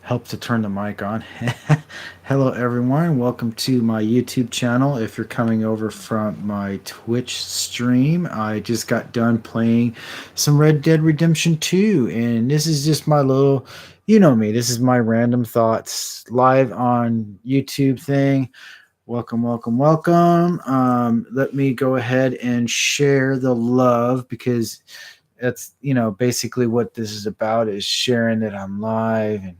help to turn the mic on. Hello, everyone. Welcome to my YouTube channel. If you're coming over from my Twitch stream, I just got done playing some Red Dead Redemption 2, and this is just my little, you know me, this is my random thoughts live on YouTube thing. Welcome, welcome, welcome. Let me go ahead and share the love because that's basically what this is about, is sharing that I'm live and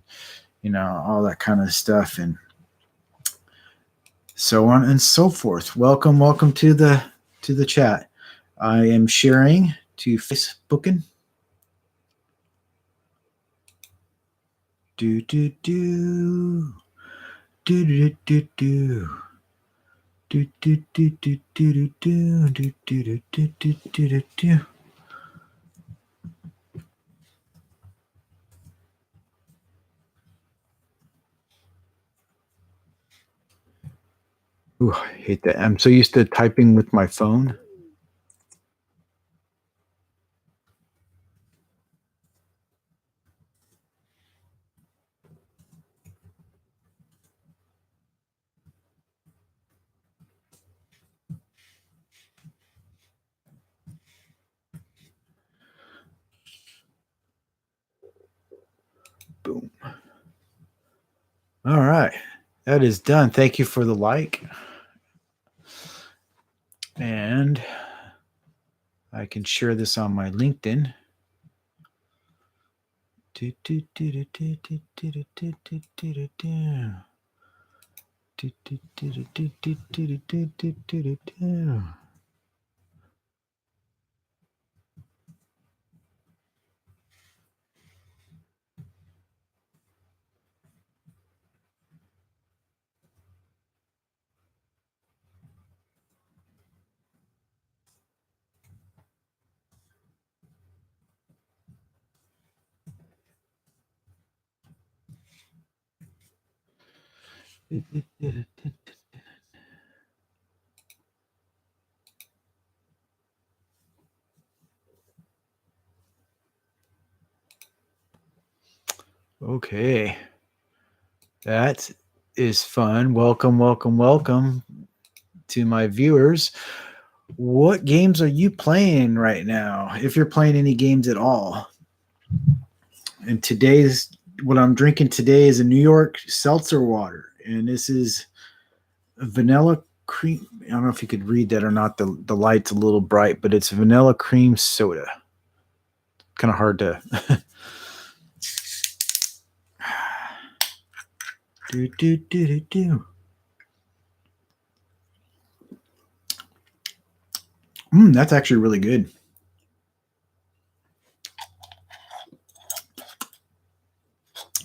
all that kind of stuff and so on and so forth. Welcome, welcome to the chat. I am sharing to Facebooking. Do do do do do do do. Do do do do do do do do do do do do. Ooh, I hate that. I'm so used to typing with my phone. Boom. All right. That is done. Thank you for the like. And I can share this on my LinkedIn. Do, do, do, do, do, do, do, do, do, do, do, do. Do, do, do, do, do, do, do, do, do, do, do. Okay. That is fun. Welcome, welcome, welcome to my viewers. What games are you playing right now? If you're playing any games at all. And what I'm drinking today is a New York seltzer water. And this is vanilla cream. I don't know if you could read that or not. The light's a little bright, but it's vanilla cream soda. Kind of hard to do do do do do. That's actually really good.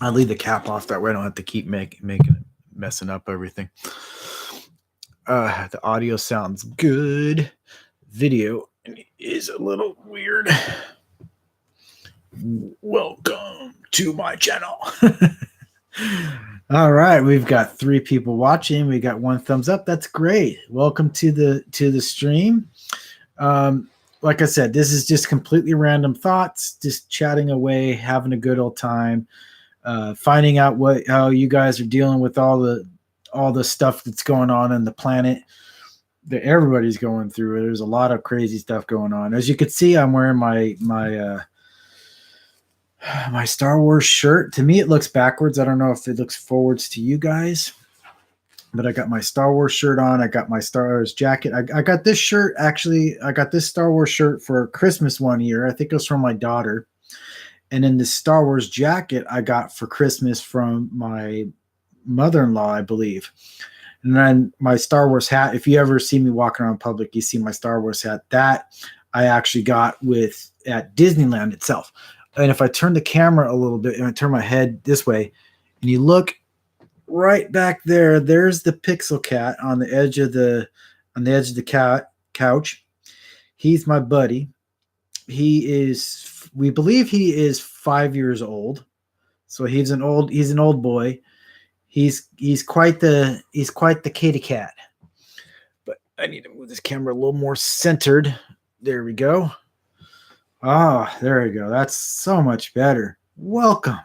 I leave the cap off that way I don't have to keep making it messing up everything. The audio sounds good. Video is a little weird. Welcome to my channel. All right, we've got 3 people watching. We got 1 thumbs up. That's great. Welcome to the stream. Like I said, this is just completely random thoughts, just chatting away, having a good old time, finding out how you guys are dealing with all the stuff that's going on in the planet that everybody's going through. There's a lot of crazy stuff going on. As you can see, I'm wearing my Star Wars shirt. To me, it looks backwards. I don't know if it looks forwards to you guys, but I got my Star Wars shirt on. I got my Star Wars jacket. I got this shirt, actually. I got this Star Wars shirt for Christmas one year. I think it was from my daughter. And then the Star Wars jacket I got for Christmas from my mother-in-law, I believe. And then my Star Wars hat, if you ever see me walking around public, you see my Star Wars hat. That I actually got at Disneyland itself. And if I turn the camera a little bit and I turn my head this way, and you look right back there, there's the Pixel Cat on the edge of the couch. He's my buddy. We believe he is 5 years old. So he's an old boy. He's quite the kitty cat. But I need to move this camera a little more centered. There we go. Ah, there we go. That's so much better. Welcome.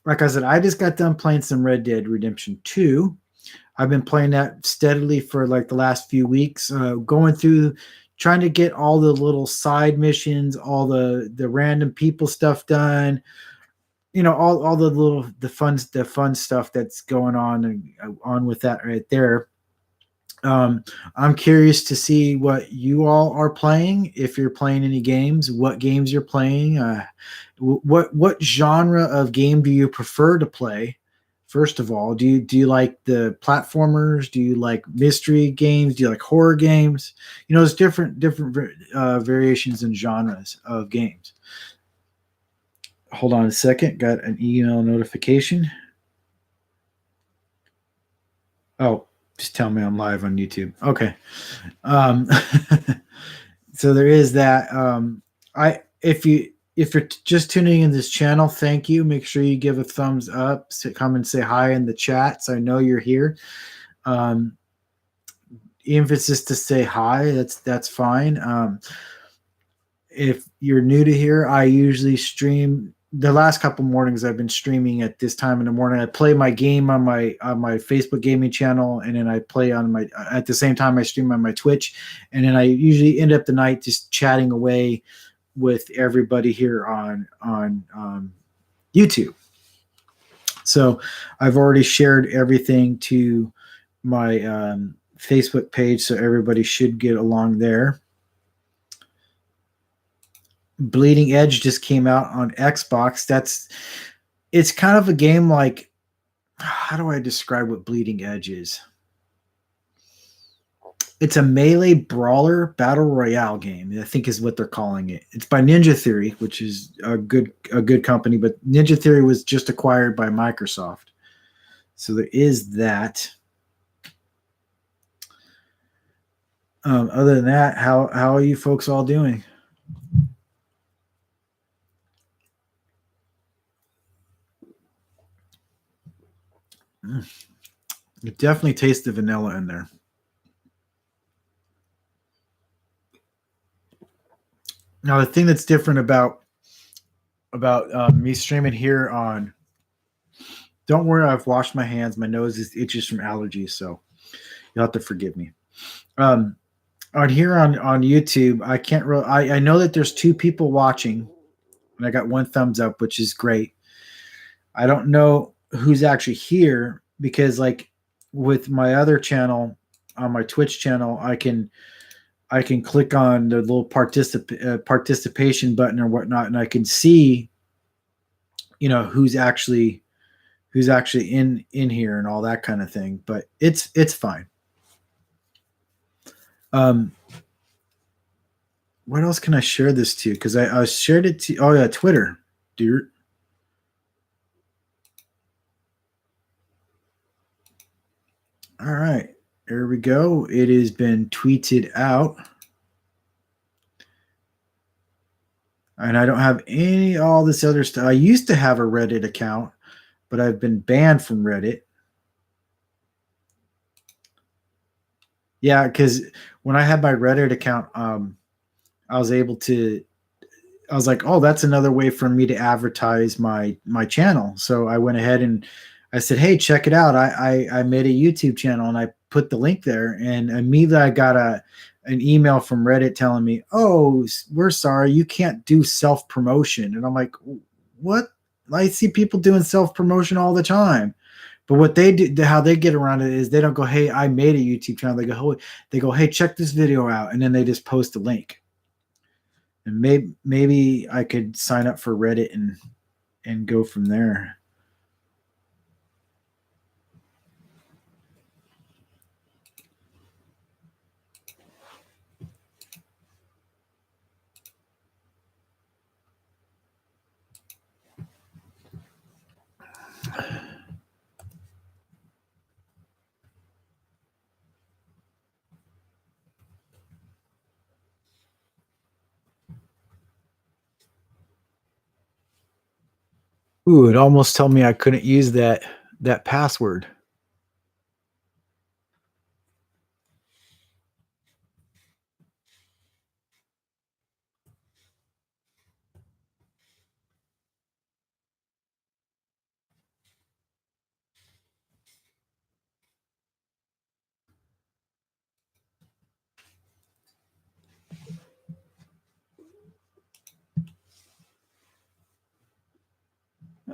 like I said, I just got done playing some Red Dead Redemption 2. I've been playing that steadily for like the last few weeks, going through, trying to get all the little side missions, all the random people stuff done. You know, all the little the fun stuff that's going on and on with that right there. Um, I'm curious to see what you all are playing. If you're playing any games, what games you're playing. What genre of game do you prefer to play? First of all, do you like the platformers? Do you like mystery games? Do you like horror games? You know, there's different variations and genres of games. Hold on a second. Got an email notification. Oh, just tell me I'm live on YouTube. Okay. Um, so there is that. I if you're just tuning in this channel, thank you. Make sure you give a thumbs up. Come and say hi in the chat, so I know you're here. Um, even if it's just to say hi, that's fine. If you're new to here, I usually stream. The last couple mornings I've been streaming at this time in the morning. I play my game on my Facebook gaming channel, and then I play on my at the same time I stream on my Twitch, and then I usually end up the night just chatting away with everybody here on YouTube. So I've already shared everything to my Facebook page, so everybody should get along there. Bleeding Edge just came out on Xbox. It's kind of a game like, how do I describe what Bleeding Edge is? It's a melee brawler battle royale game, I think is what they're calling it. It's by Ninja Theory, which is a good company, but Ninja Theory was just acquired by Microsoft. So there is that. Other than that, how are you folks all doing? You definitely taste the vanilla in there. Now, the thing that's different about me streaming here on, don't worry, I've washed my hands. My nose is itches from allergies, so you'll have to forgive me. Um, on here on YouTube, I can't really. I know that there's 2 people watching, and I got 1 thumbs up, which is great. I don't know who's actually here because, like, with my other channel, on my Twitch channel, I can click on the little participation button or whatnot, and I can see, you know, who's actually in here and all that kind of thing. But it's fine. Um, what else can I share this to? Because I shared it to, oh yeah, Twitter, dude. All right, there we go. It has been tweeted out. And I don't have all this other stuff. I used to have a Reddit account, but I've been banned from Reddit. Yeah, because when I had my Reddit account, I was able to. I was like, oh, that's another way for me to advertise my channel. So I went ahead and I said, hey, check it out. I made a YouTube channel and I put the link there, and immediately I got an email from Reddit telling me, oh, we're sorry, you can't do self promotion. And I'm like, what? I see people doing self promotion all the time. But what they do, how they get around it is they don't go, hey, I made a YouTube channel. They go, hey, check this video out, and then they just post a link. And maybe I could sign up for Reddit and go from there. Ooh, it almost told me I couldn't use that password.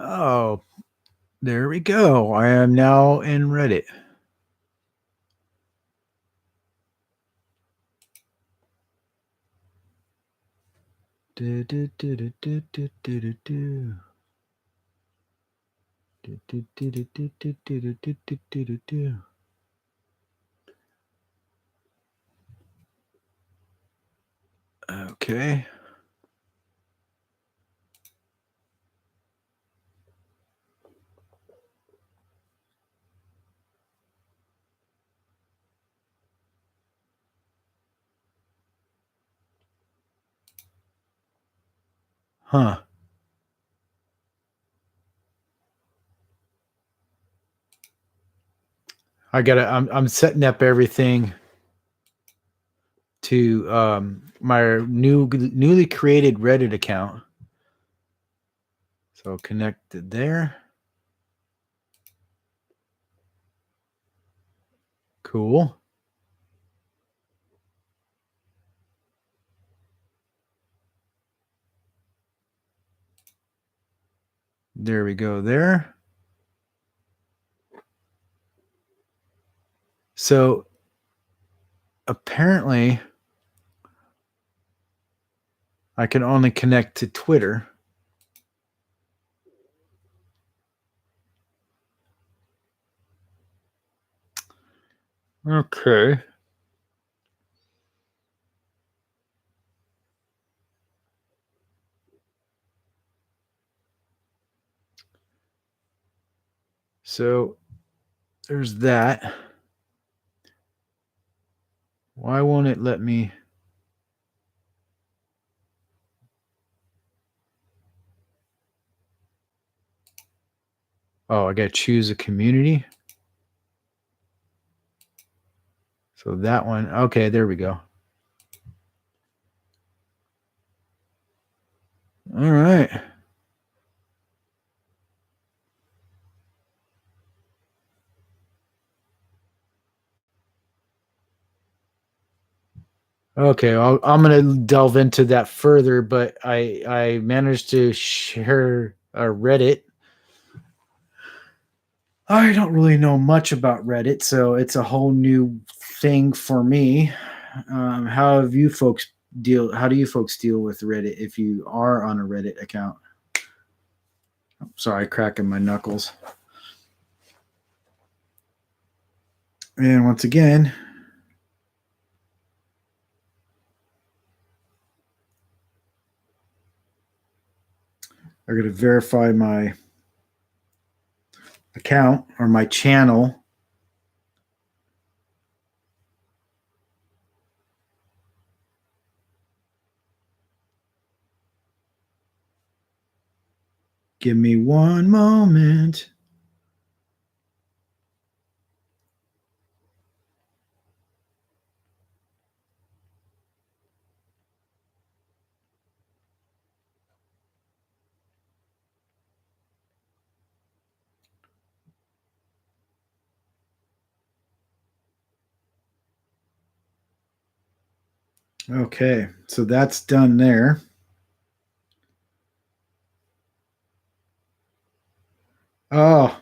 Oh, there we go. I am now in Reddit. Do, do, do, do, do, do, do, do, do. Do, do, do, do, do, do, do, do, do, do, do, do. Okay. Huh. I'm setting up everything to my newly created Reddit account. So connected there. Cool. There we go there. So apparently I can only connect to Twitter. Okay. So there's that. Why won't it let me? Oh, I got to choose a community. So that one. Okay, there we go. All right. Okay, I'm going to delve into that further, but I managed to share a Reddit. I don't really know much about Reddit, so it's a whole new thing for me. How do you folks deal with Reddit if you are on a Reddit account? Sorry, cracking my knuckles. And once again, I'm going to verify my account or my channel. Give me one moment. Okay, so that's done there. Oh,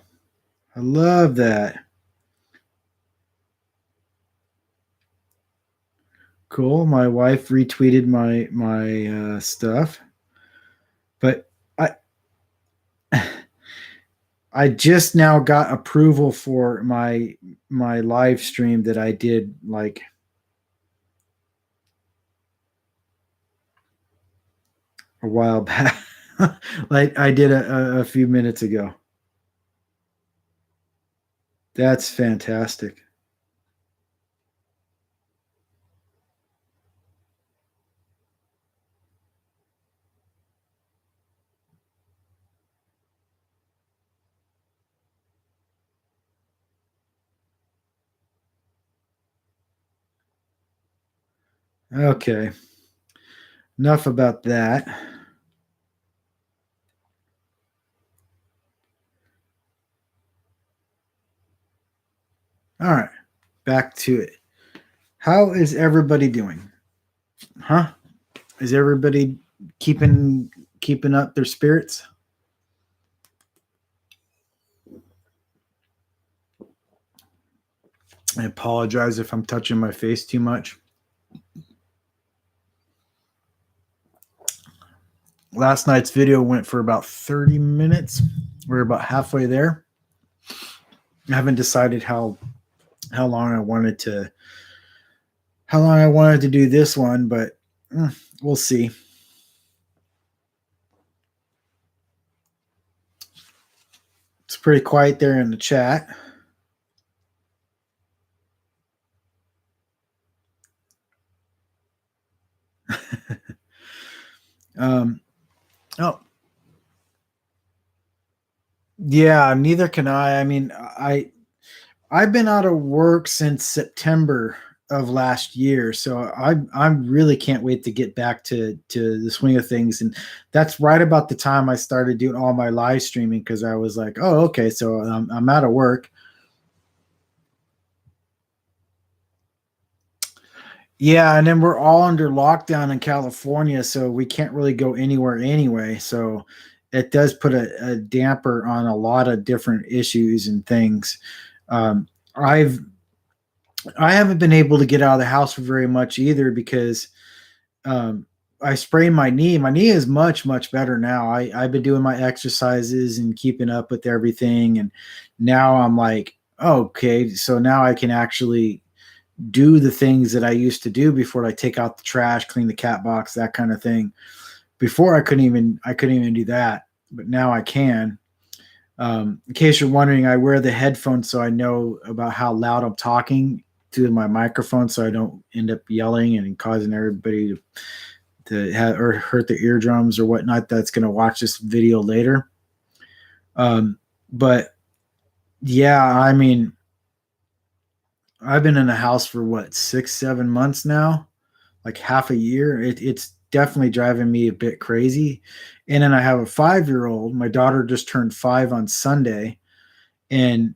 I love that. Cool. My wife retweeted my stuff, but I just now got approval for my live stream that I did like a while back. Like I did a few minutes ago. That's fantastic. Okay. Enough about that. All right. Back to it. How is everybody doing? Huh? Is everybody keeping up their spirits? I apologize if I'm touching my face too much. Last night's video went for about 30 minutes. We're about halfway there. I haven't decided how long I wanted to do this one, but we'll see. It's pretty quiet there in the chat. Oh, yeah, neither can I. I mean, I've been out of work since September of last year, so I really can't wait to get back to the swing of things. And that's right about the time I started doing all my live streaming, because I was like, oh, okay, so I'm out of work. Yeah, and then we're all under lockdown in California, so we can't really go anywhere anyway. So it does put a damper on a lot of different issues and things. Um, I've I haven't been able to get out of the house for very much either, because I sprained my knee. My knee is much better now. I've been doing my exercises and keeping up with everything, and now I'm like, oh, okay, so now I can actually do the things that I used to do before, like take out the trash, clean the cat box, that kind of thing. Before I couldn't even do that, but now I can. In case you're wondering, I wear the headphones so I know about how loud I'm talking to my microphone, so I don't end up yelling and causing everybody to have or hurt their eardrums or whatnot that's going to watch this video later. But yeah, I mean, I've been in the house for what, 6, 7 months now, like half a year. It's definitely driving me a bit crazy. And then I have a 5-year-old. My daughter just turned 5 on Sunday, and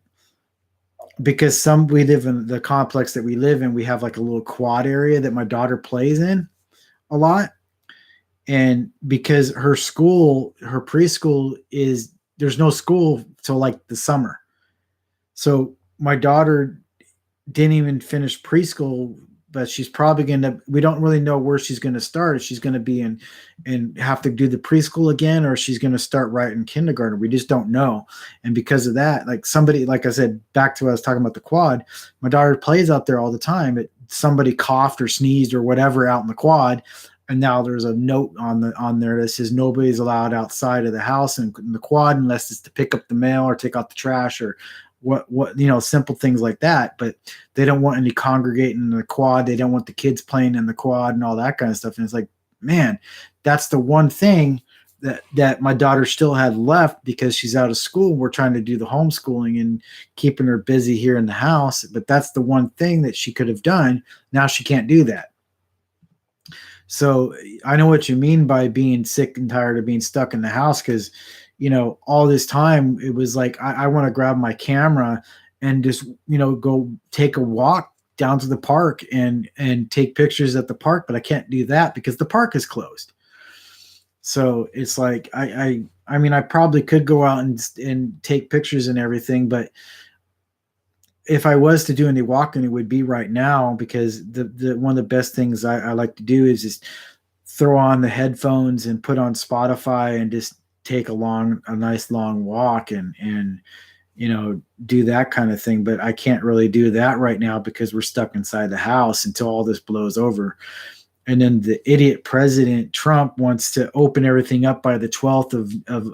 because we live in the complex that we live in, we have like a little quad area that my daughter plays in a lot. And because her preschool is, there's no school till like the summer. So my daughter didn't even finish preschool, but she's probably going to, we don't really know where she's going to start. If she's going to be in and have to do the preschool again, or she's going to start right in kindergarten. We just don't know. And because of that, like I said, back to what I was talking about the quad, my daughter plays out there all the time. Somebody coughed or sneezed or whatever out in the quad. And now there's a note on there that says nobody's allowed outside of the house and in the quad unless it's to pick up the mail or take out the trash or what simple things like that. But they don't want any congregating in the quad. They don't want the kids playing in the quad and all that kind of stuff. And it's like, man, that's the one thing that my daughter still had left, because she's out of school. We're trying to do the homeschooling and keeping her busy here in the house. But that's the one thing that she could have done. Now she can't do that. So I know what you mean by being sick and tired of being stuck in the house, because all this time it was like I want to grab my camera and just go take a walk down to the park and take pictures at the park, but I can't do that because the park is closed. So it's like I mean, I probably could go out and take pictures and everything, but if I was to do any walking, it would be right now, because the one of the best things I like to do is just throw on the headphones and put on Spotify and just take a nice long walk and do that kind of thing. But I can't really do that right now because we're stuck inside the house until all this blows over. And then the idiot president Trump wants to open everything up by the 12th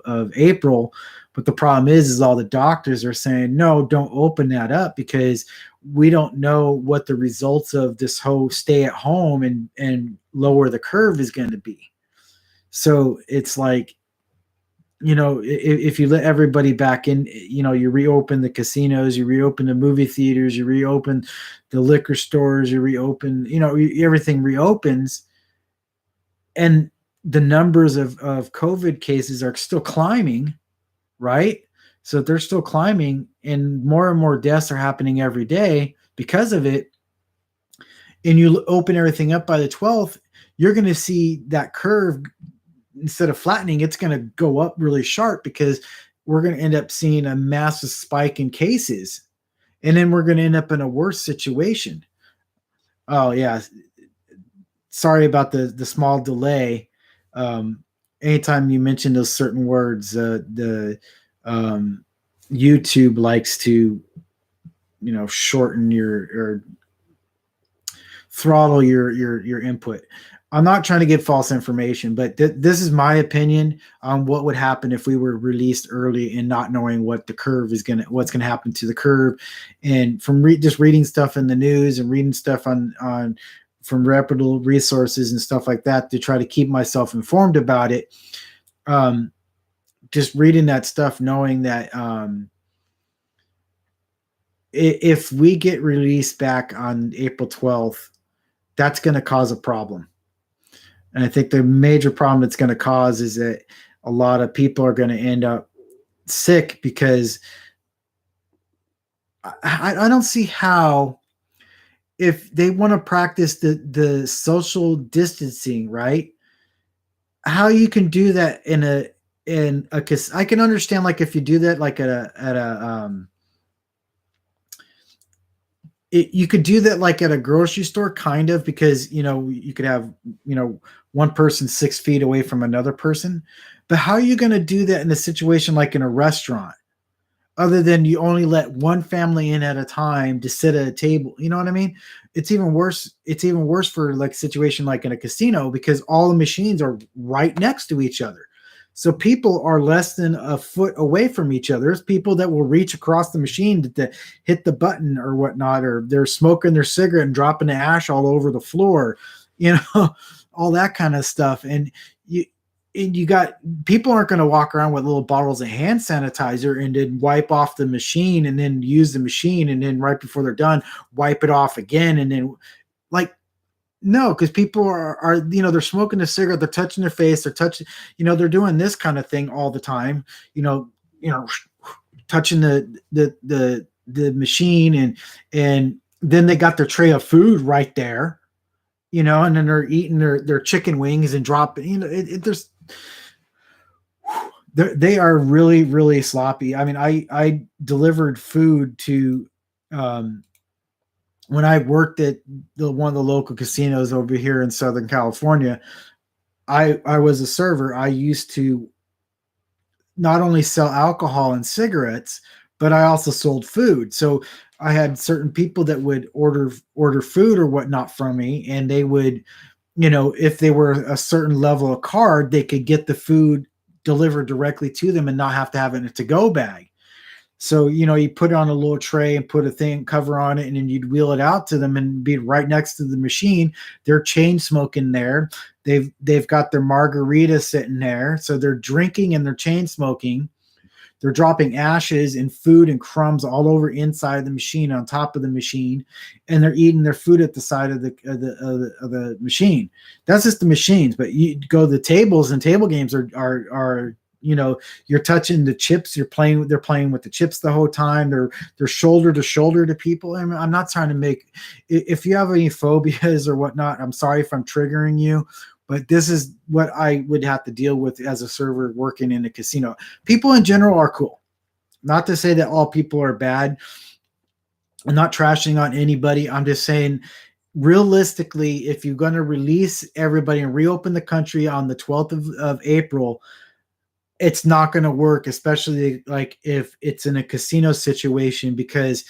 of April. But the problem is all the doctors are saying, no, don't open that up, because we don't know what the results of this whole stay at home and lower the curve is going to be. So it's like, if you let everybody back in, you reopen the casinos, you reopen the movie theaters, you reopen the liquor stores, you reopen, everything reopens, and the numbers of COVID cases are still climbing, right? So they're still climbing, and more deaths are happening every day because of it. And you open everything up by the 12th, you're going to see that curve, instead of flattening, it's going to go up really sharp, because we're going to end up seeing a massive spike in cases. and then we're going to end up in a worse situation. Oh yeah, sorry about the small delay. Anytime you mention those certain words, the YouTube likes to, shorten your or throttle your input. I'm not trying to give false information, but this is my opinion on what would happen if we were released early and not knowing what the curve is what's gonna happen to the curve, and from just reading stuff in the news and reading stuff on from reputable resources and stuff like that to try to keep myself informed about it. Just reading that stuff, knowing that if we get released back on April 12th, that's going to cause a problem. And I think the major problem it's going to cause is that a lot of people are going to end up sick because I don't see how, if they want to practice the social distancing, right? How you can do that in a I can understand, like, if you do that like you could do that like at a grocery store, kind of, because you could have one person 6 feet away from another person. But how are you going to do that in a situation like in a restaurant, other than you only let one family in at a time to sit at a table? You know what I mean? It's even worse for like a situation like in a casino, because all the machines are right next to each other. So people are less than a foot away from each other. There's people that will reach across the machine to hit the button or whatnot, or they're smoking their cigarette and dropping the ash all over the floor, all that kind of stuff. And you got people aren't going to walk around with little bottles of hand sanitizer and then wipe off the machine and then use the machine and then right before they're done wipe it off again, and then, like, no, because people are they're smoking a cigarette, they're touching their face, they're touching, they're doing this kind of thing all the time, touching the machine, and then they got their tray of food right there, and then they're eating their chicken wings and dropping, there's they are really, really sloppy. I mean, I delivered food to when I worked at one of the local casinos over here in Southern California. I was a server. I used to not only sell alcohol and cigarettes, but I also sold food. So I had certain people that would order food or whatnot from me, and they would, if they were a certain level of card, they could get the food delivered directly to them and not have to have it in a to-go bag. So, you put it on a little tray and put a thing cover on it, and then you'd wheel it out to them and be right next to the machine. They're chain smoking there. They've got their margarita sitting there. So they're drinking and they're chain smoking. They're dropping ashes and food and crumbs all over inside the machine, on top of the machine, and they're eating their food at the side of the machine. That's just the machines. But you go to the tables, and table games are you're touching the chips. They're playing with the chips the whole time. They're shoulder to shoulder to people. I mean, I'm not trying to make. If you have any phobias or whatnot, I'm sorry if I'm triggering you, but this is what I would have to deal with as a server working in a casino. People in general are cool. Not to say that all people are bad. I'm not trashing on anybody. I'm just saying, realistically, if you're going to release everybody and reopen the country on the 12th of April, it's not going to work, especially like if it's in a casino situation, because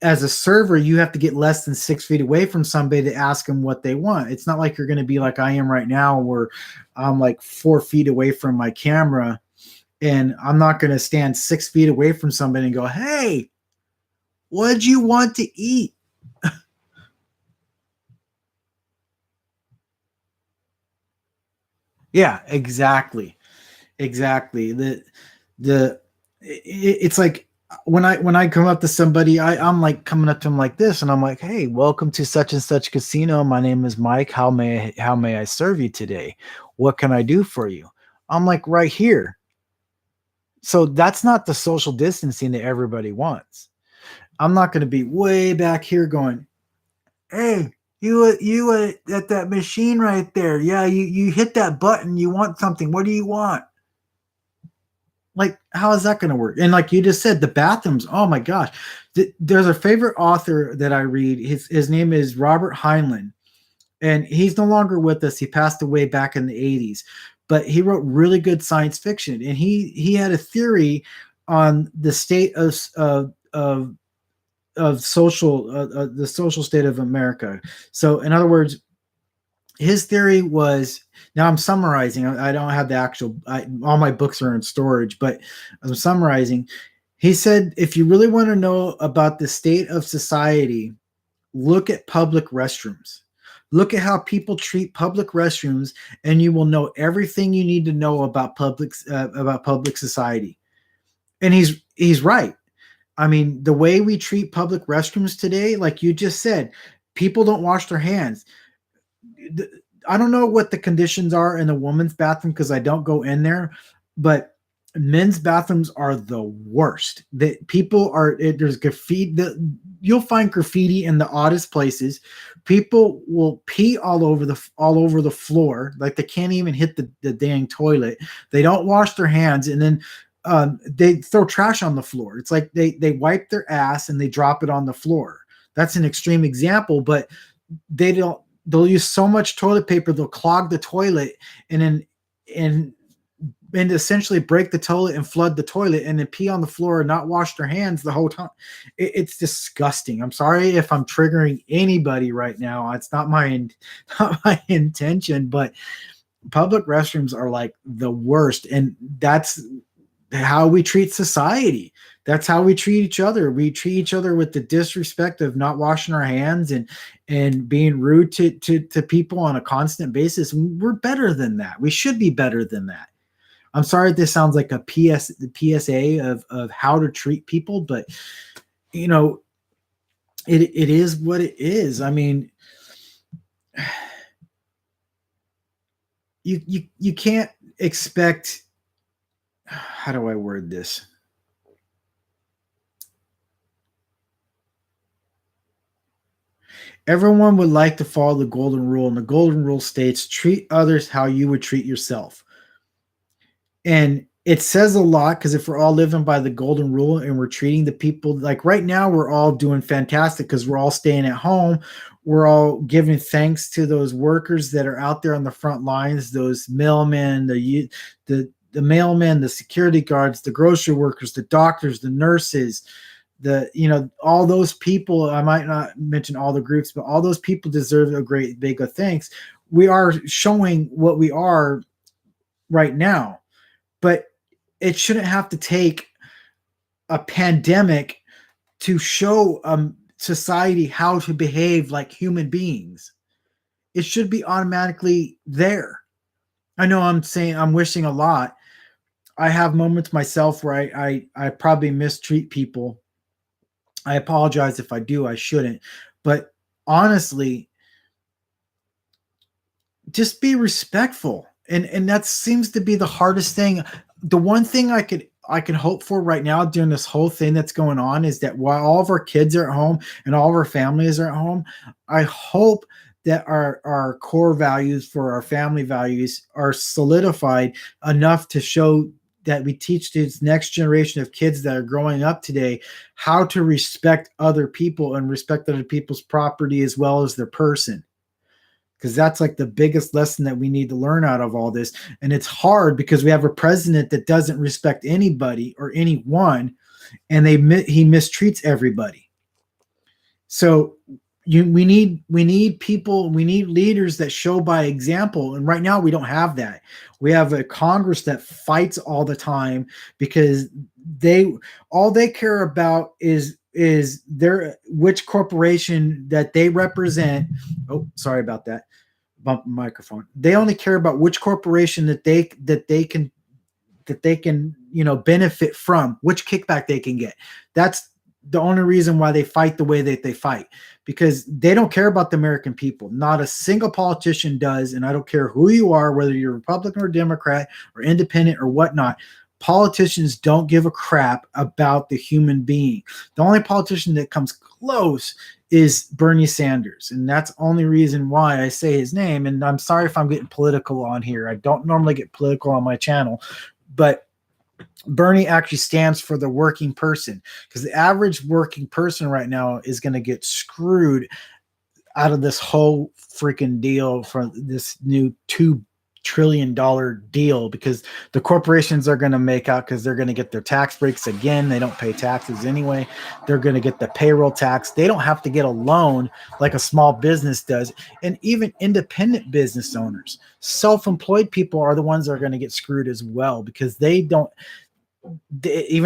as a server, you have to get less than 6 feet away from somebody to ask them what they want. It's not like you're going to be like I am right now, where I'm like 4 feet away from my camera, and I'm not going to stand 6 feet away from somebody and go, "Hey, what do you want to eat?" Yeah, exactly. Exactly. It's like when I come up to somebody, I'm like coming up to them like this, and I'm like, "Hey, welcome to such and such casino. My name is Mike. How may I serve you today? What can I do for you?" I'm like, right here. So that's not the social distancing that everybody wants. I'm not going to be way back here going, "Hey, you at that machine right there. Yeah, you hit that button. You want something. What do you want?" Like, how is that going to work? And like you just said, the bathrooms, oh my gosh, There's a favorite author that I read. His name is Robert Heinlein, and he's no longer with us. He passed away back in the 80s, but he wrote really good science fiction, and he had a theory on the state of social the social state of America. So, in other words, his theory was, now I'm summarizing. I don't have the actual. All my books are in storage, but I'm summarizing. He said, if you really want to know about the state of society, look at public restrooms. Look at how people treat public restrooms, and you will know everything you need to know about public society. And he's right. I mean, the way we treat public restrooms today, like you just said, people don't wash their hands. I don't know what the conditions are in the women's bathroom because I don't go in there, but men's bathrooms are the worst. That people are there's graffiti. You'll find graffiti in the oddest places. People will pee all over the floor, like they can't even hit the dang toilet. They don't wash their hands, and then they throw trash on the floor. It's like they wipe their ass and they drop it on the floor. That's an extreme example, but they don't. They'll use so much toilet paper they'll clog the toilet and essentially break the toilet and flood the toilet and then pee on the floor and not wash their hands the whole time. It's disgusting. I'm sorry if I'm triggering anybody right now. It's not my intention, but public restrooms are like the worst, and that's how we treat society. That's how we treat each other. We treat each other with the disrespect of not washing our hands and being rude to people on a constant basis. We're better than that. We should be better than that. I'm sorry if this sounds like a PSA of how to treat people, but you know, it is what it is. I mean, you can't expect, how do I word this? Everyone would like to follow the golden rule, and the golden rule states treat others how you would treat yourself. And it says a lot, because if we're all living by the golden rule and we're treating the people like right now, we're all doing fantastic because we're all staying at home. We're all giving thanks to those workers that are out there on the front lines, those mailmen, the mailmen, the security guards, the grocery workers, the doctors, the nurses, all those people. I might not mention all the groups, but all those people deserve a great big of thanks. We are showing what we are right now, but it shouldn't have to take a pandemic to show society how to behave like human beings. It should be automatically there. I know I'm wishing a lot. I have moments myself where I probably mistreat people. I apologize if I do. I shouldn't. But honestly, just be respectful. And that seems to be the hardest thing. The one thing I can hope for right now during this whole thing that's going on is that while all of our kids are at home and all of our families are at home, I hope that our core values for our family values are solidified enough to show that we teach this next generation of kids that are growing up today how to respect other people and respect other people's property as well as their person. Because that's like the biggest lesson that we need to learn out of all this. And it's hard because we have a president that doesn't respect anybody or anyone, and he mistreats everybody. So we need people, we need leaders that show by example. And right now we don't have that. We have a Congress that fights all the time because all they care about is which corporation that they represent. Oh, sorry about that. Bump the microphone. They only care about which corporation that they can benefit from, which kickback they can get. That's the only reason why they fight the way that they fight, because they don't care about the American people. Not a single politician does. And I don't care who you are, whether you're Republican or Democrat or independent or whatnot. Politicians don't give a crap about the human being. The only politician that comes close is Bernie Sanders. And that's the only reason why I say his name. And I'm sorry if I'm getting political on here. I don't normally get political on my channel, but Bernie actually stands for the working person, because the average working person right now is going to get screwed out of this whole freaking deal from this new $2 trillion deal, because the corporations are going to make out, because they're going to get their tax breaks again. They don't pay taxes anyway. They're going to get the payroll tax. They don't have to get a loan like a small business does. And even independent business owners, self-employed people are the ones that are going to get screwed as well, because even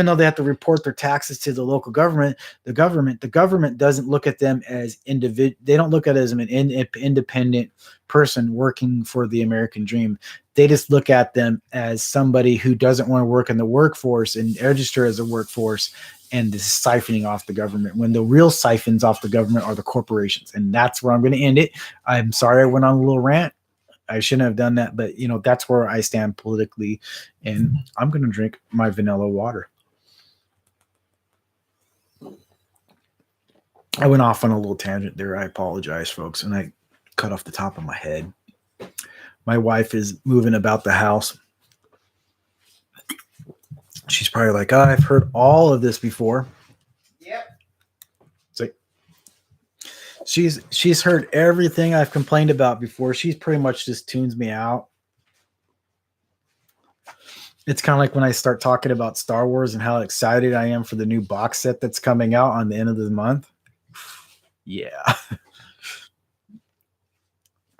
though they have to report their taxes to the local government, the government doesn't look at them as individual. They don't look at it as an independent person working for the American dream. They just look at them as somebody who doesn't want to work in the workforce and register as a workforce, and this is siphoning off the government, when the real siphons off the government are the corporations. And that's where I'm going to end it. I'm sorry I went on a little rant. I shouldn't have done that, but that's where I stand politically, and I'm going to drink my vanilla water. I went off on a little tangent there. I apologize, folks, and I cut off the top of my head. My wife is moving about the house. She's probably like, "Oh, I've heard all of this before." Yep. So she's heard everything I've complained about before. She's pretty much just tunes me out. It's kind of like when I start talking about Star Wars and how excited I am for the new box set that's coming out on the end of the month. Yeah.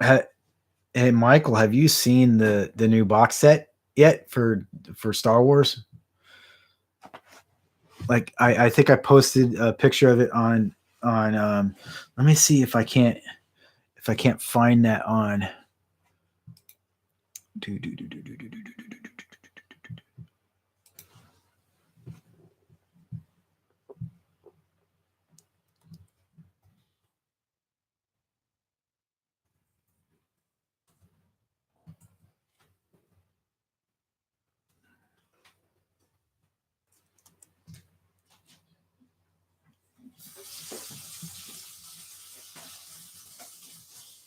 Hey, Michael, have you seen the new box set yet for Star Wars? Like, I think I posted a picture of it on let me see if I can't find that on.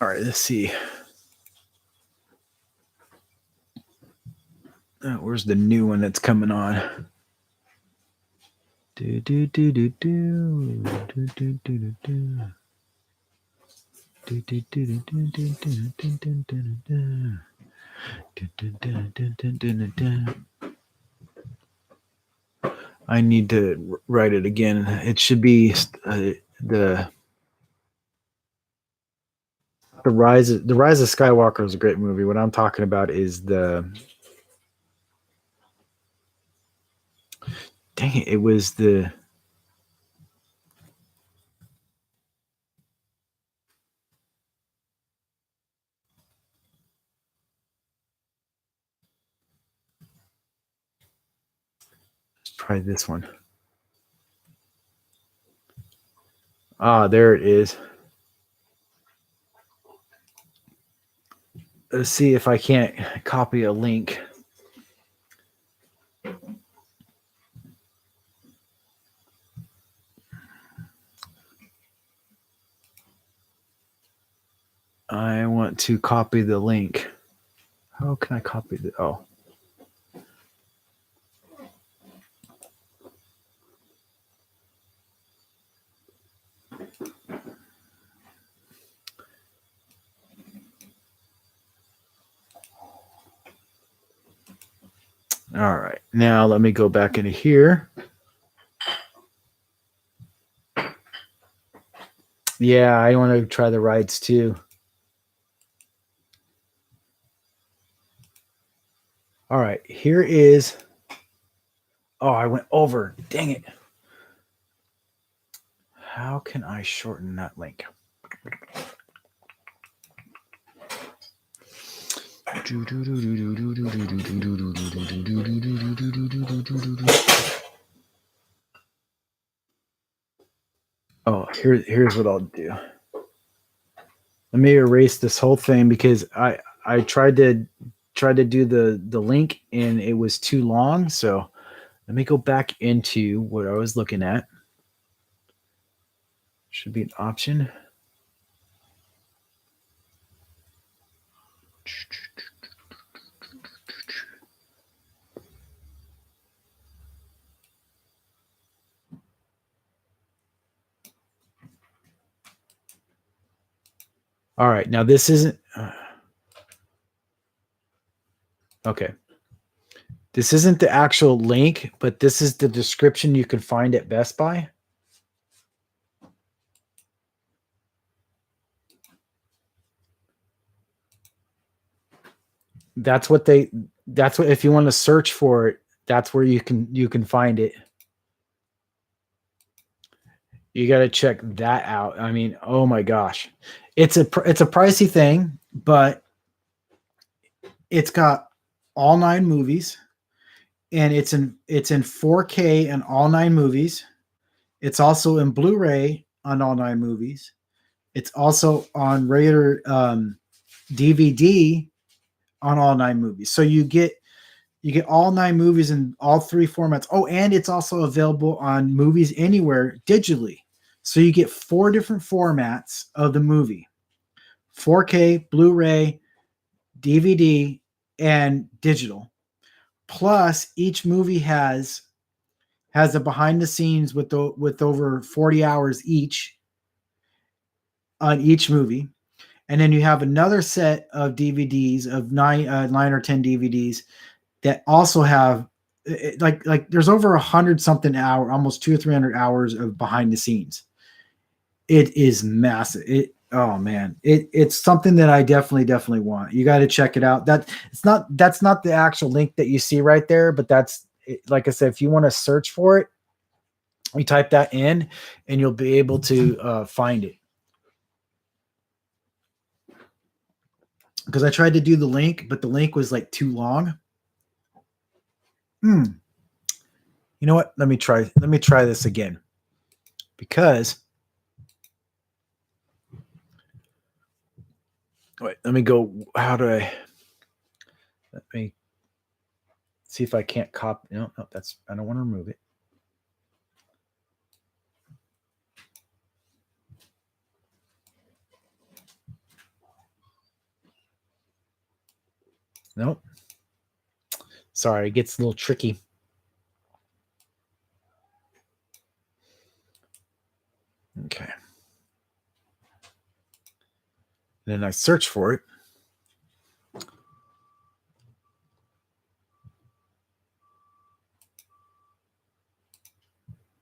All right, let's see. Where's the new one that's coming on? I need to write it again. It should be the Rise of Skywalker is a great movie. What I'm talking about is dang it, it was the try this one. Ah, there it is. Let's see if I can't copy a link. I want to copy the link. How can I copy the? Oh. All right. Now let me go back into here. Yeah, I want to try the rides too. All right, here is. Oh, I went over. Dang it. How can I shorten that link? Oh, here's what I'll do. Let me erase this whole thing, because I tried to do the link and it was too long. So let me go back into what I was looking at. Should be an option. All right, now this isn't okay. This isn't the actual link, but this is the description you can find at Best Buy. That's what if you want to search for it, that's where you can find it. You got to check that out. I mean, oh my gosh. It's a pricey thing, but it's got all 9 movies, and it's in 4K and all 9 movies. It's also in Blu-ray on all 9 movies. It's also on regular DVD on all 9 movies. So you get all 9 movies in all 3 formats. Oh, and it's also available on Movies Anywhere digitally. So you get 4 different formats of the movie: 4K, Blu-ray, DVD, and digital. Plus, each movie has a behind the scenes with over 40 hours each on each movie. And then you have another set of DVDs of 9 or 10 DVDs that also have like there's over 100 something hour, almost 200 or 300 hours of behind the scenes. It is massive. Oh man, it's something that I definitely want. You got to check it out. That's not the actual link that you see right there, but that's, like I said, if you want to search for it, you type that in and you'll be able to find it. Because I tried to do the link, but the link was like too long. You know what? Let me try this again. Because wait, let me go. Let me see if I can't copy. No, that's, I don't want to remove it. Nope. Sorry, it gets a little tricky. Okay. Then I search for it.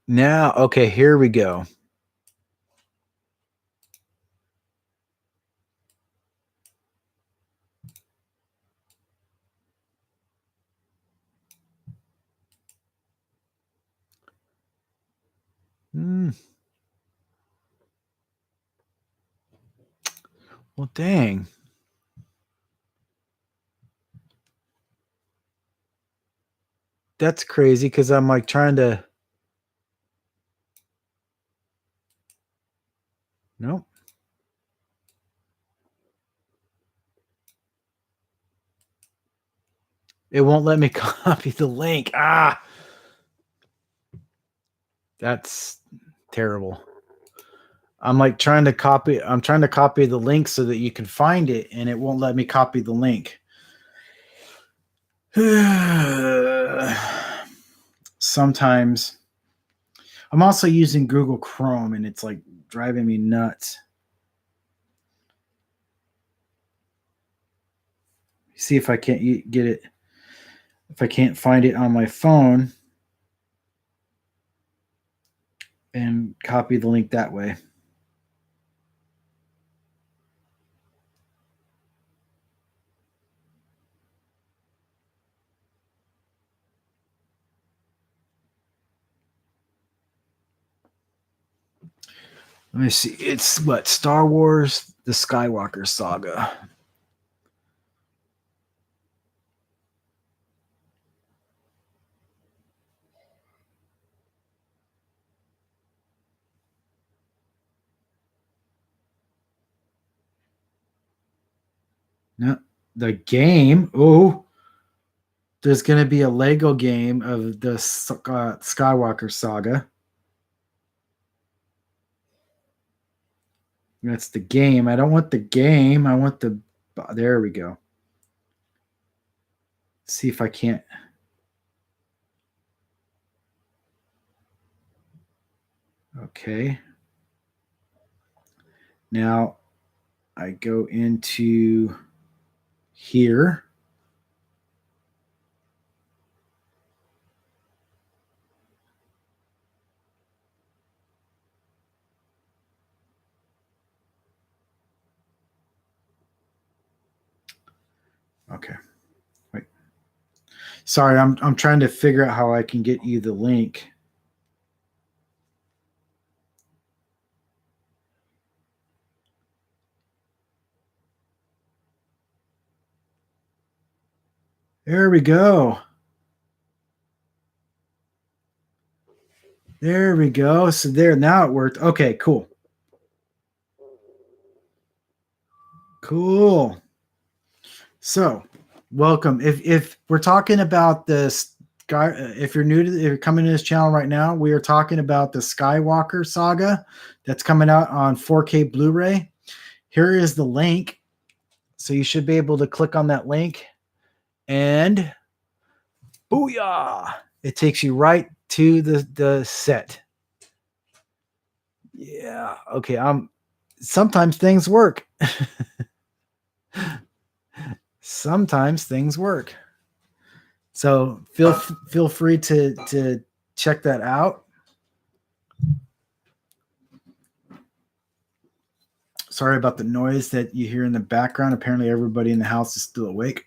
Now, okay, here we go. Well, dang. That's crazy because I'm like trying to. Nope. It won't let me copy the link. That's terrible. I'm like trying to copy the link so that you can find it, and it won't let me copy the link. Sometimes I'm also using Google Chrome, and it's like driving me nuts. See if I can't get it. If I can't find it on my phone and copy the link that way. Let me see. It's what? Star Wars: The Skywalker Saga. No, the game. Oh, there's going to be a Lego game of the Skywalker Saga. That's the game. I don't want the game. I want the. There we go. Let's see if I can't. Okay. Now, I go into here. Okay. Wait. Sorry, I'm trying to figure out how I can get you the link. There we go. There we go. So there, now it worked. Okay, cool. Cool. So, welcome. If we're talking about this guy, if if you're coming to this channel right now, we are talking about the Skywalker saga that's coming out on 4K Blu-ray. Here is the link. So you should be able to click on that link and booyah! It takes you right to the set. Yeah. Okay. Sometimes things work. Sometimes things work. So feel free to check that out. Sorry about the noise that you hear in the background. Apparently everybody in the house is still awake.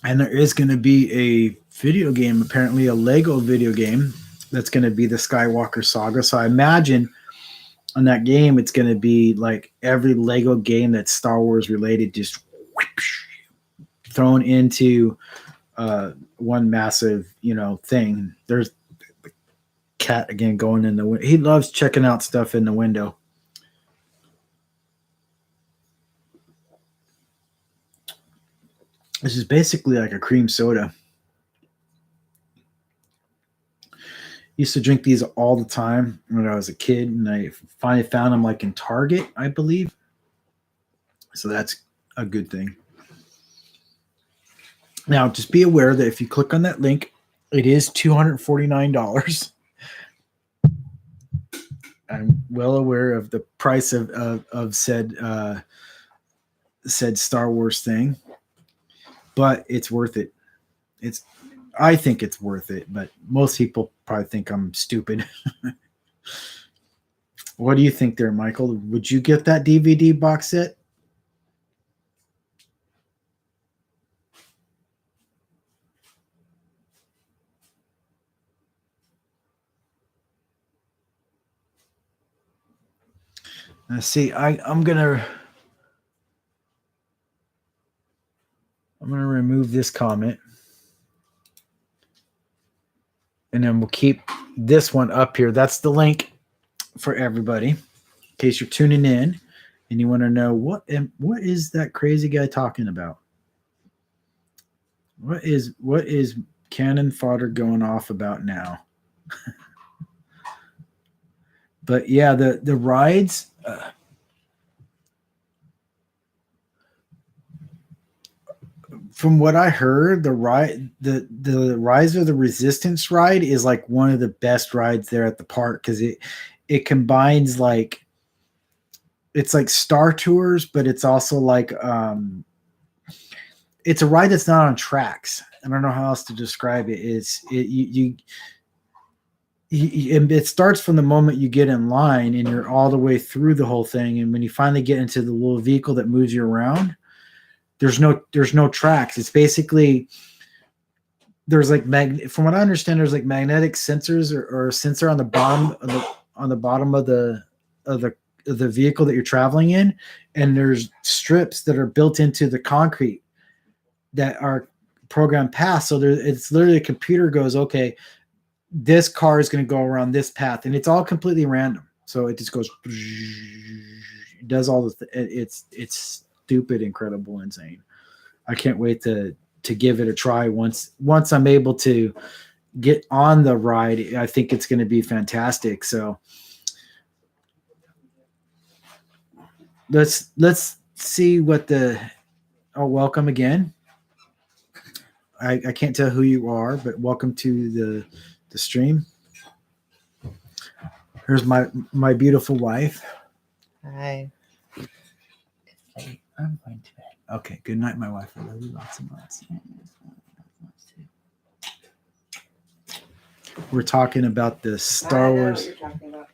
And there is going to be a video game, apparently a Lego video game that's going to be the Skywalker saga. So I imagine on that game, it's going to be like every Lego game that's Star Wars related, just whoosh, thrown into one massive, thing. There's the cat again going in the window. He loves checking out stuff in the window. This is basically like a cream soda. Used to drink these all the time when I was a kid, and I finally found them like in Target, I believe. So that's a good thing. Now, just be aware that if you click on that link, it is $249. I'm well aware of the price of said Star Wars thing, but it's worth it. I think it's worth it, but most people probably think I'm stupid. What do you think there, Michael? Would you get that DVD box set? Let's see. I'm gonna remove this comment, and then we'll keep this one up here. That's the link for everybody, in case you're tuning in and you want to know what is that crazy guy talking about? What is cannon fodder going off about now? But yeah, the rides. From what I heard, the Rise of the Resistance ride is like one of the best rides there at the park because it combines like it's like Star Tours, but it's also like it's a ride that's not on tracks. I don't know how else to describe it. It starts from the moment you get in line and you're all the way through the whole thing, and when you finally get into the little vehicle that moves you around, there's no tracks. It's basically there's like from what I understand, there's like magnetic sensors or a sensor on the bottom of the vehicle that you're traveling in, and there's strips that are built into the concrete that are programmed past. So it's literally a computer goes, okay, this car is going to go around this path, and it's all completely random. So it just goes, it does all the. It's stupid, incredible, insane. I can't wait to give it a try once I'm able to get on the ride. I think it's going to be fantastic. So let's see what welcome again. I can't tell who you are, but welcome to the stream. Here's my beautiful wife. Hi. It's late. I'm going to bed. Okay. Good night, my wife. I love you lots and lots. We're talking about the Star Wars. What you're talking about.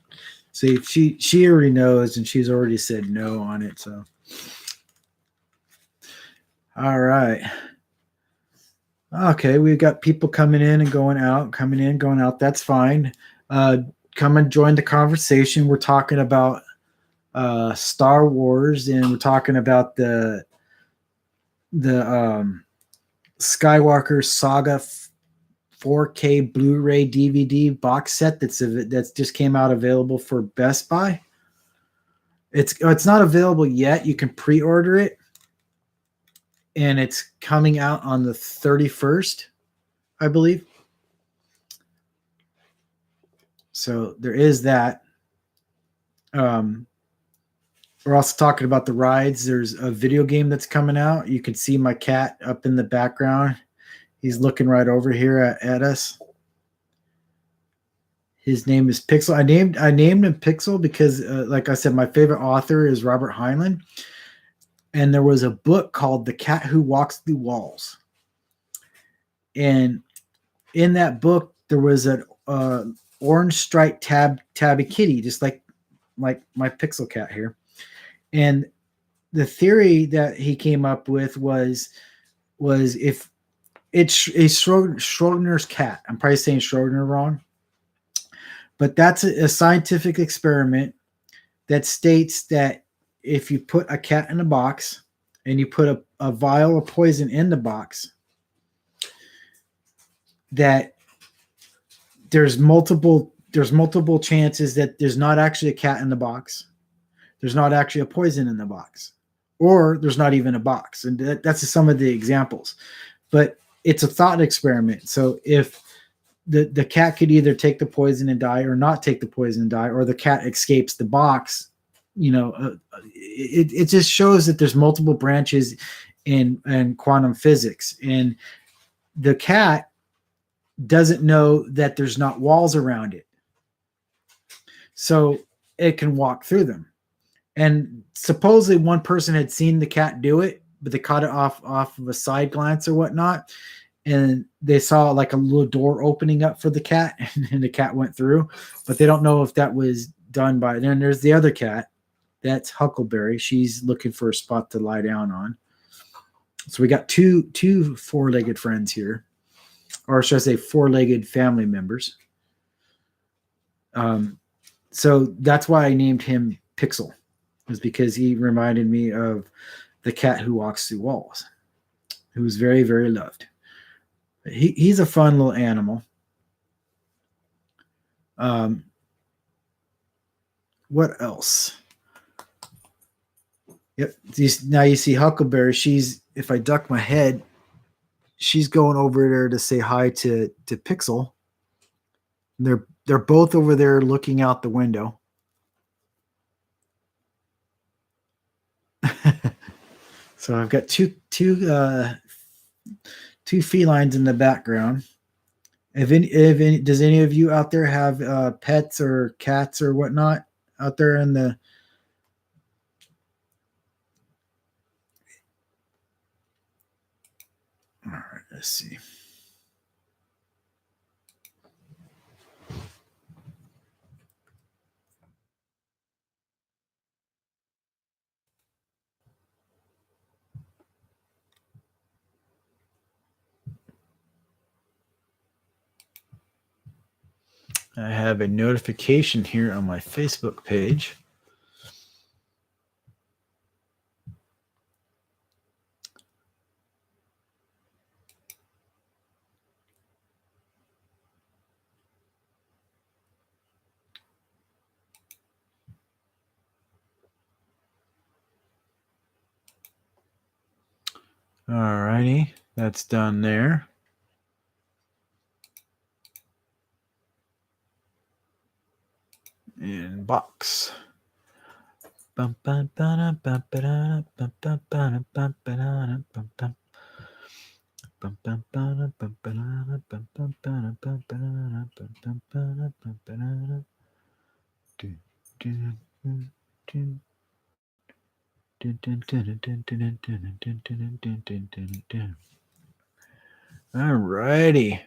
See, she already knows, and she's already said no on it. So, all right. Okay, we've got people coming in and going out, coming in, going out. That's fine. Come and join the conversation. We're talking about Star Wars, and we're talking about the Skywalker Saga 4K Blu-ray DVD box set that's just came out available for Best Buy. It's not available yet. You can pre-order it, and it's coming out on the 31st, I believe. So there is that. We're also talking about the rides. There's a video game that's coming out. You can see my cat up in the background. He's looking right over here at us. His name is Pixel. I named him Pixel because, like I said, my favorite author is Robert Heinlein, and there was a book called "The Cat Who Walks Through Walls," and in that book there was an orange striped tabby kitty, just like my Pixel cat here, and the theory that he came up with was if it's a Schrodinger's cat. I'm probably saying Schrodinger wrong, but that's a scientific experiment that states that if you put a cat in a box and you put a vial of poison in the box, that there's multiple chances that there's not actually a cat in the box, there's not actually a poison in the box, or there's not even a box. And that's just some of the examples. But it's a thought experiment. So if the cat could either take the poison and die, or not take the poison and die, or the cat escapes the box, it just shows that there's multiple branches in quantum physics. And the cat doesn't know that there's not walls around it, so it can walk through them. And supposedly one person had seen the cat do it, but they caught it off of a side glance or whatnot, and they saw like a little door opening up for the cat, and the cat went through. But they don't know if that was done by. Then there's the other cat, that's Huckleberry. She's looking for a spot to lie down on. So we got two four-legged friends here, or should I say four-legged family members. So that's why I named him Pixel, was because he reminded me of the cat who walks through walls, who's very, very loved. He's a fun little animal. What else? Yep. Now you see Huckleberry. If I duck my head, she's going over there to say hi to Pixel. They're both over there looking out the window. So I've got two felines in the background. Does any of you out there have pets or cats or whatnot out there in the? All right, let's see. I have a notification here on my Facebook page. All righty, that's done there. Inbox. All righty.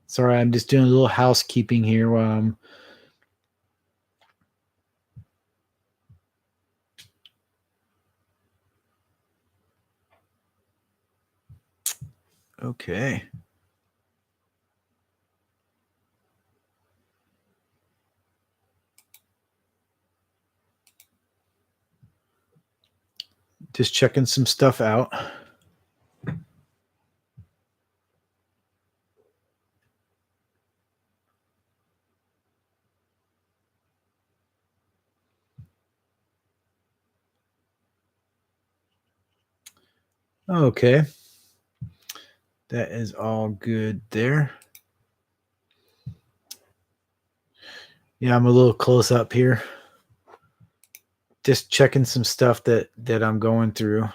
Sorry, I'm just doing a little housekeeping here while I'm okay. Just checking some stuff out. Okay. That is all good there. Yeah, I'm a little close up here. Just checking some stuff that I'm going through.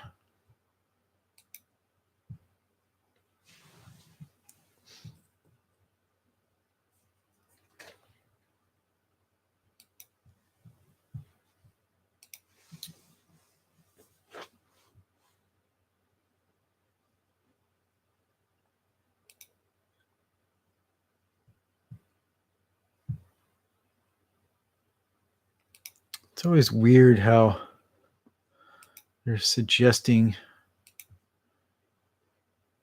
It's always weird how they're suggesting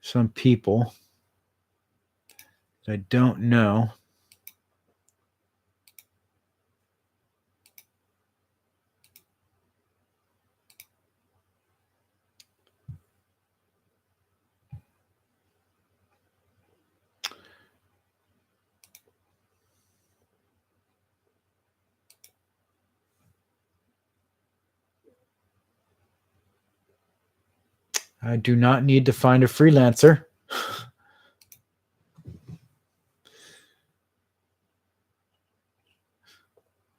some people that I don't know. I do not need to find a freelancer.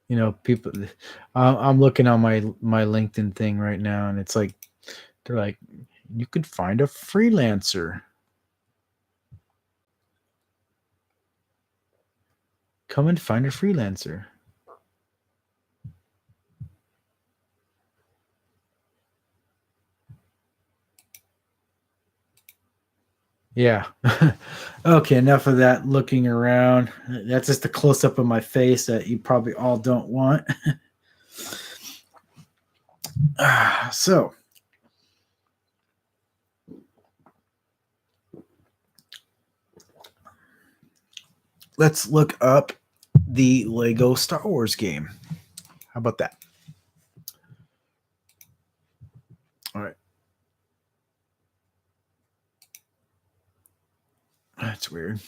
You know, people. I'm looking on my LinkedIn thing right now, and it's like they're like, you could find a freelancer. Come and find a freelancer. Yeah. Okay, enough of that looking around. That's just a close up of my face that you probably all don't want. So, let's look up the Lego Star Wars game. How about that? All right. That's weird.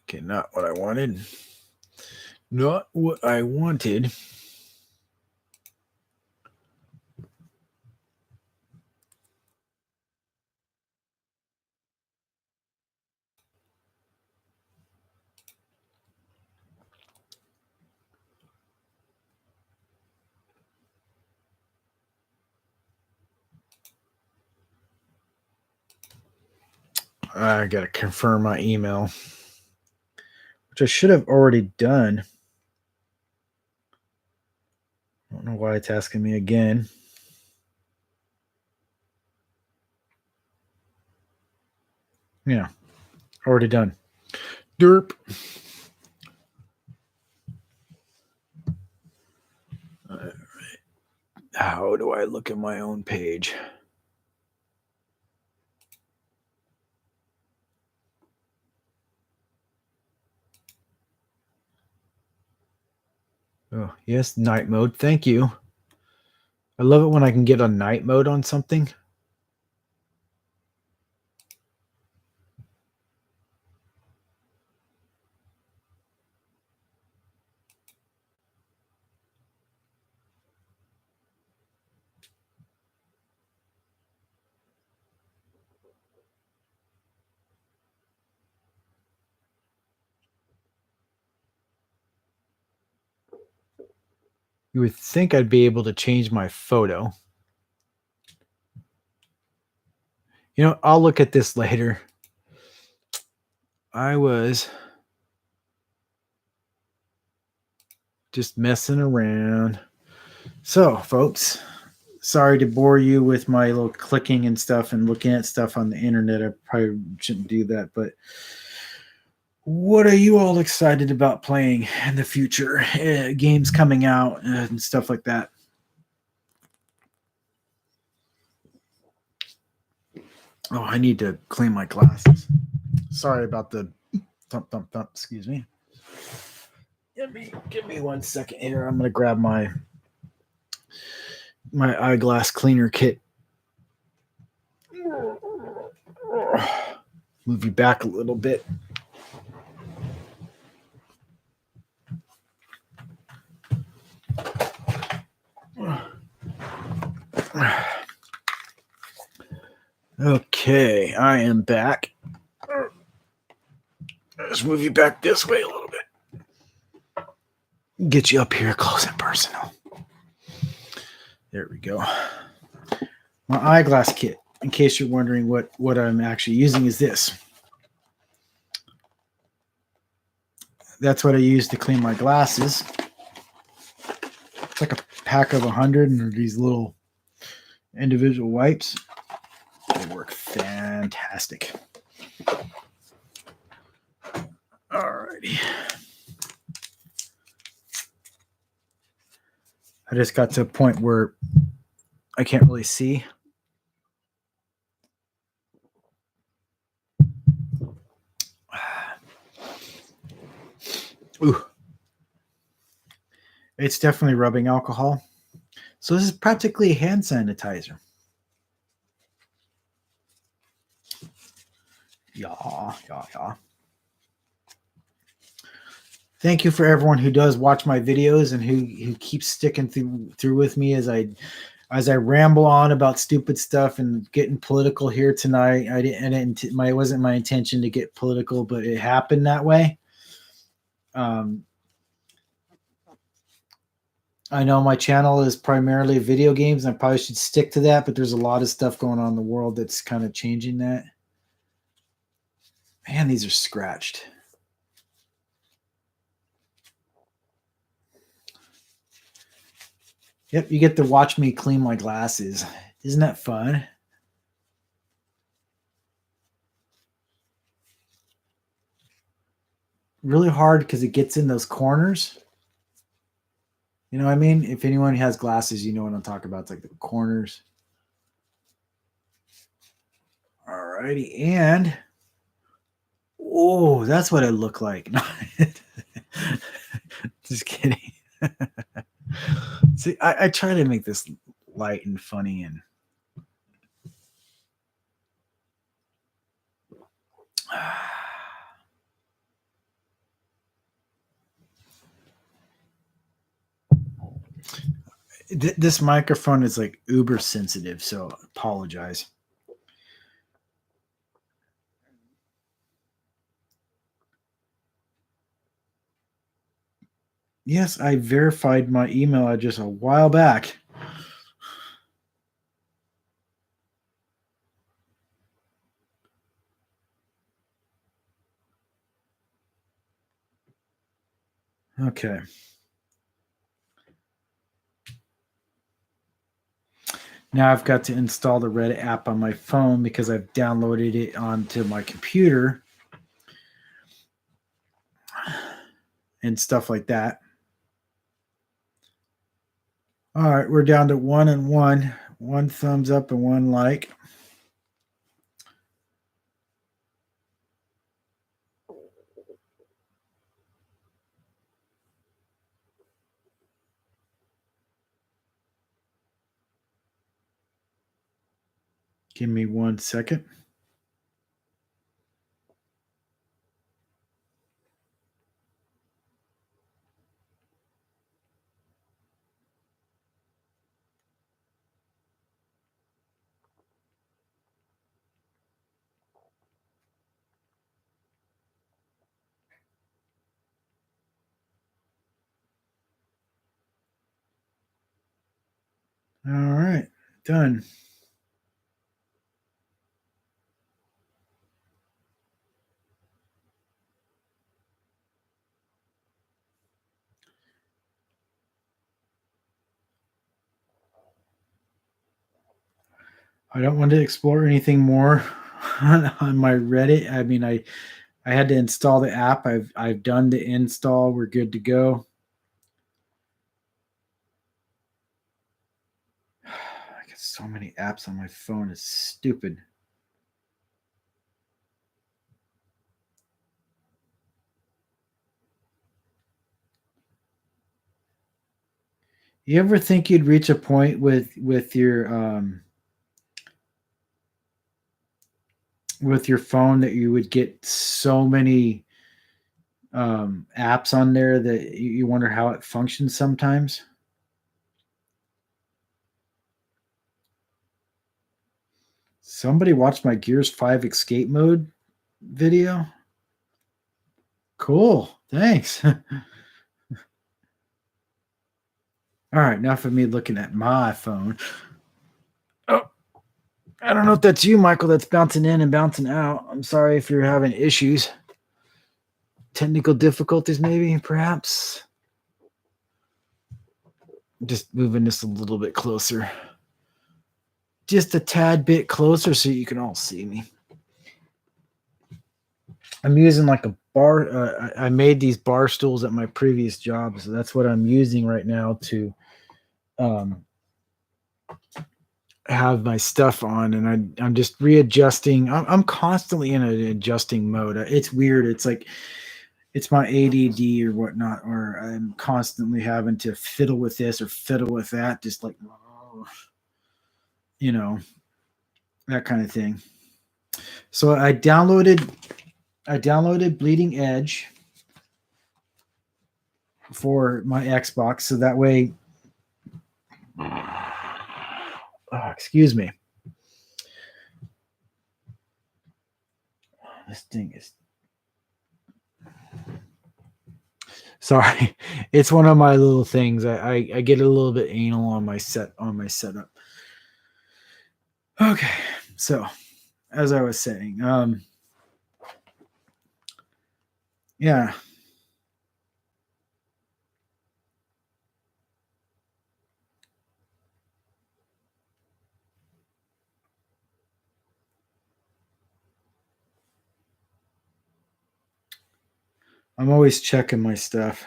Okay, not what I wanted. Not what I wanted. I got to confirm my email, which I should have already done. I don't know why it's asking me again. Yeah, already done. Derp. All right. How do I look at my own page? Oh, yes, night mode. Thank you. I love it when I can get a night mode on something. You would think I'd be able to change my photo. You know, I'll look at this later. I was just messing around. So, folks, sorry to bore you with my little clicking and stuff and looking at stuff on the internet. I probably shouldn't do that, but what are you all excited about playing in the future? Games coming out and stuff like that. Oh, I need to clean my glasses. Sorry about the thump, thump, thump. Excuse me. Give me 1 second here. I'm gonna grab my eyeglass cleaner kit. Move you back a little bit. Okay, I am back. Let's move you back this way a little bit. Get you up here close and personal. There we go. My eyeglass kit, in case you're wondering what I'm actually using, is this. That's what I use to clean my glasses. It's like a pack of 100 and these little individual wipes. They work fantastic. Alrighty. I just got to a point where I can't really see. Ooh. It's definitely rubbing alcohol. So this is practically a hand sanitizer. Yeah. Thank you for everyone who does watch my videos and who keeps sticking through with me as I ramble on about stupid stuff and getting political here tonight. It wasn't my intention to get political, but it happened that way. I know my channel is primarily video games, and I probably should stick to that, but there's a lot of stuff going on in the world that's kind of changing that. Man, these are scratched. Yep, you get to watch me clean my glasses. Isn't that fun? Really hard because it gets in those corners. You know what I mean? If anyone has glasses, you know what I'm talking about. It's like the corners. Alrighty, and oh, that's what it looked like. Just kidding. See, I try to make this light and funny and this microphone is like uber sensitive, so apologize. Yes, I verified my email address a while back. Okay. Now I've got to install the Reddit app on my phone because I've downloaded it onto my computer and stuff like that. All right, we're down to 1 and 1. 1 thumbs up and 1 like. Give me 1 second. All right, done. I don't want to explore anything more on my Reddit. I mean, I had to install the app. I've done the install. We're good to go. I got so many apps on my phone. It's stupid. You ever think you'd reach a point with your phone that you would get so many apps on there that you wonder how it functions sometimes? Somebody watched my Gears 5 escape mode video. Cool. Thanks. All right, enough of me looking at my phone. Oh, I don't know if that's you, Michael, that's bouncing in and bouncing out. I'm sorry if you're having issues. Technical difficulties, maybe, perhaps. Just moving this a little bit closer. Just a tad bit closer so you can all see me. I'm using like a bar. I made these bar stools at my previous job, so that's what I'm using right now to have my stuff on, and I'm just readjusting. I'm constantly in an adjusting mode. It's weird. It's like it's my ADD or whatnot, or I'm constantly having to fiddle with this or fiddle with that, just like you know that kind of thing. So I downloaded Bleeding Edge for my Xbox, so that way. Excuse me. This thing is. Sorry, it's one of my little things. I get a little bit anal on my setup. Okay, so as I was saying, yeah. I'm always checking my stuff.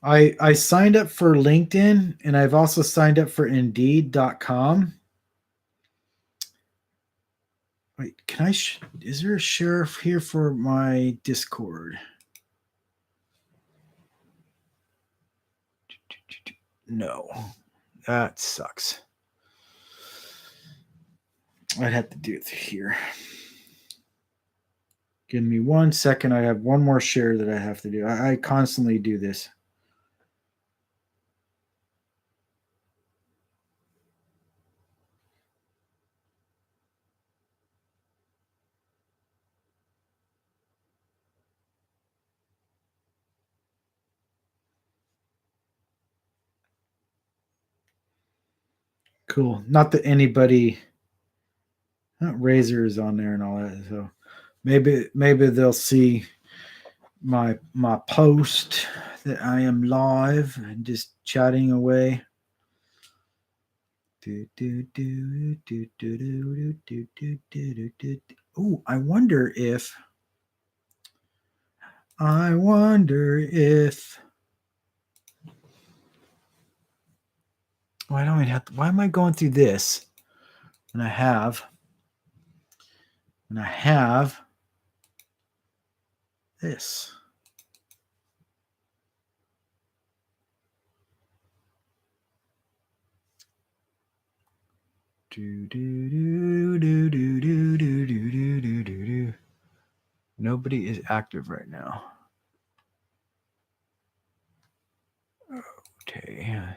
I signed up for LinkedIn, and I've also signed up for Indeed.com. Wait, can I? Is there a sheriff here for my Discord? No, that sucks. I'd have to do it here. Give me 1 second. I have one more share that I have to do. I constantly do this. Cool. Not that anybody. Razor is on there and all that. So maybe they'll see my post that I am live and just chatting away. Oh, I wonder if why don't we have to, why am I going through this when I have this? Nobody is active right now. Okay.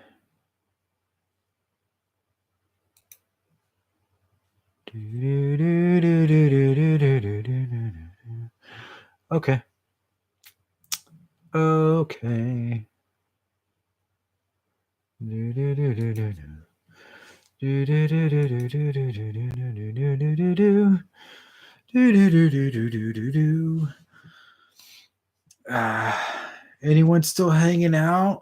Okay. Okay. Anyone still hanging out?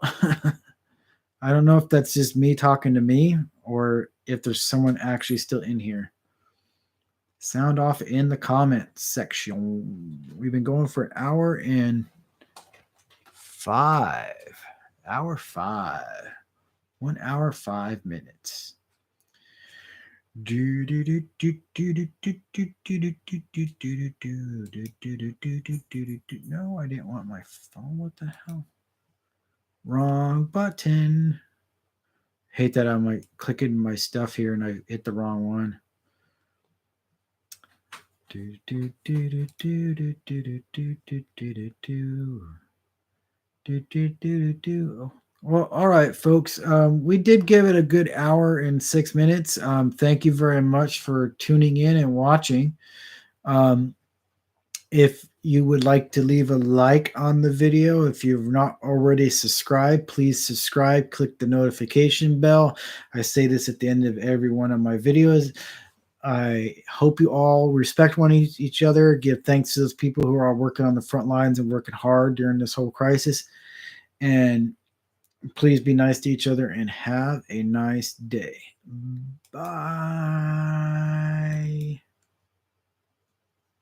I don't know if that's just me talking to me or if there's someone actually still in here. Sound off in the comments section. We've been going for an hour and 5. Hour 5. 1 hour 5 minutes. No, I didn't want my phone. What the hell? Wrong button. Hate that I'm like clicking my stuff here and I hit the wrong one. Well, all right, folks. We did give it a good hour and 6 minutes. Thank you very much for tuning in and watching. If you would like to leave a like on the video, if you've not already subscribed, please subscribe, click the notification bell. I say this at the end of every one of my videos. I hope you all respect each other, give thanks to those people who are working on the front lines and working hard during this whole crisis. And please be nice to each other and have a nice day. Bye.